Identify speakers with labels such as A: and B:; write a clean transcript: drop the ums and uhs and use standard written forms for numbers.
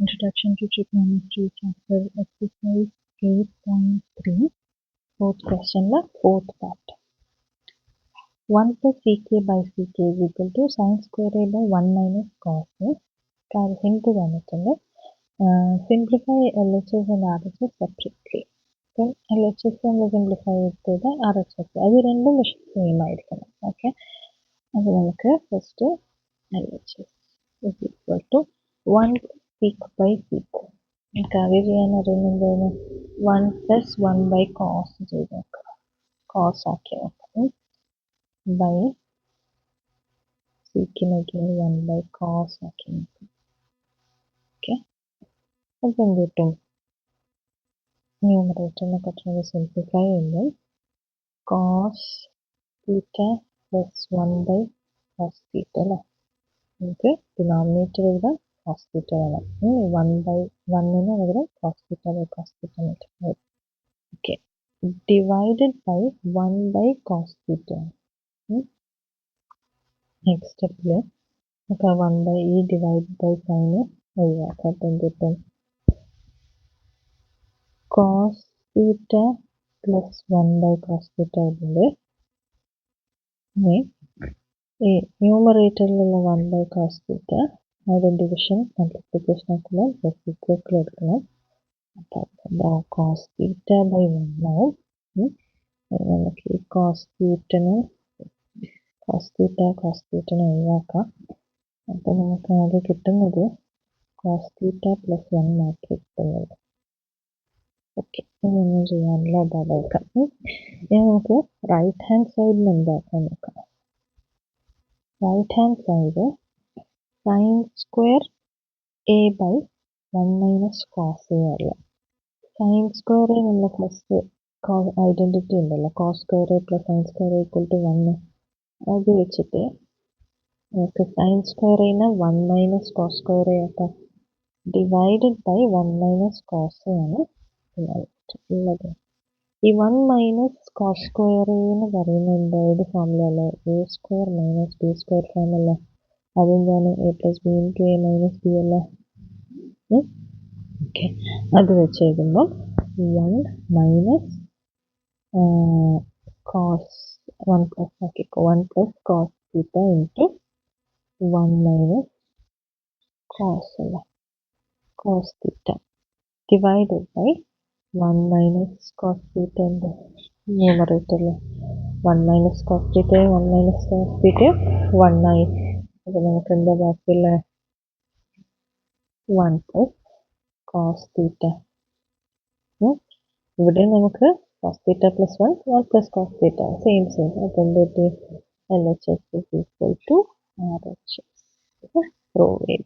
A: Introduction to Trigonometry, Chapter Exercise 8.3, fourth question, fourth part. 1 plus ck by ck is equal to sin square a by 1 minus cos a. Hint തന്നിട്ടുണ്ട്. Simplify LHS and RHS separately. അപ്പം LHS നമ്മൾ simplify ചെയ്ത് RHS അത് രണ്ടും same ആയിരിക്കണം. Okay, അത് നമുക്ക് first LHS is equal to 1 sec by sec. നമുക്ക് ആകെ ചെയ്യാൻ അറിയുന്നത് 1 plus 1 by cos ചെയ്ത് നോക്കാം. Cos ആക്കി നോക്കാം. By sec നോക്കിയാൽ 1 by cos ആക്കി നോക്കാം. ഓക്കെ, അപ്പം എന്ത് കിട്ടും? ന്യൂമറേറ്ററിനെ കുറച്ചുകൂടി സിംപ്ലിഫൈ ചെയ്യുമ്പോൾ cos theta plus 1 by cos theta അല്ലേ? നമുക്ക് ഡിനോമിനേറ്റർ എഴുതാം cos theta വേണം. 1 by 1 പകരം cos theta by cos theta multiply. Okay, divided by 1 by cos theta. Next സ്റ്റെപ്പിൽ നമുക്ക് 1 by ഈ ഡിവൈഡ് ബൈ സൈന് ഒഴിവാക്കാം. അപ്പം എന്ത് കിട്ടും? cos theta plus 1 by cos theta ആയതുകൊണ്ട് ഈ ന്യൂമറേറ്ററിലുള്ള 1 by cos theta അവിടെ ഡിവിഷൻ മൾട്ടിപ്ലിക്കേഷൻ ആക്കുമ്പോൾ റെസിപ്രോക്കൽ എടുക്കണം. അപ്പോൾ cos theta by 1 ആവും. നമുക്ക് ഈ cos theta ഒഴിവാക്കാം. അപ്പോൾ നമുക്ക് ആകെ കിട്ടുന്നത് cos theta plus 1 മാത്രമേ കിട്ടുന്നുള്ളൂ. ഓക്കെ, ഇതൊന്നും ചെയ്യാനില്ല, അതാക്കാം. ഇനി നമുക്ക് റൈറ്റ് ഹാൻഡ് സൈഡിൽ എന്താക്കാൻ നോക്കാം. Right hand side sine square A by 1 minus cos A അല്ല. സൈൻ സ്ക്വയർ എ നമ്മൾ ഫസ്റ്റ് ഐഡൻറ്റിറ്റി ഉണ്ടല്ലോ, cos square A plus sine square A equal to 1. അത് വെച്ചിട്ട് നമുക്ക് സൈൻ സ്ക്വയർ എനെ 1 മൈനസ് കോസ് സ്ക്വയർ എ ആക്കാം. Divided by 1 minus cos A ആണ് ഉള്ളത്. ഈ 1 മൈനസ് കോസ് സ്ക്വയർ എന്ന് പറയുന്നത് ഏത് ഫോമിലല്ലേ? A square minus B square ഫോമല്ലേ? അതെന്താണ്? A plus B into A minus B അല്ലേ? ഓക്കെ, അത് വെച്ച് എഴുതുമ്പോൾ 1 മൈനസ് കോസ് 1 പ്ലസ് ആക്കിക്കോ, 1 plus cos theta into 1 minus cos അല്ല, cos theta divided by 1 minus cos theta ഉണ്ട് ന്യൂമറേറ്ററിൽ. 1 minus cos theta 1 minus cos theta 1 ആയി. അപ്പോൾ നമുക്ക് എന്താ ബാക്കിയുള്ള 1 പ്ലസ് കോസ് തീറ്റ. ഇവിടെ നമുക്ക് cos theta plus 1 plus cos theta same. അപ്പോൾ എന്ത് പറ്റി? LHS is equal to RHS. Prove ചെയ്തു.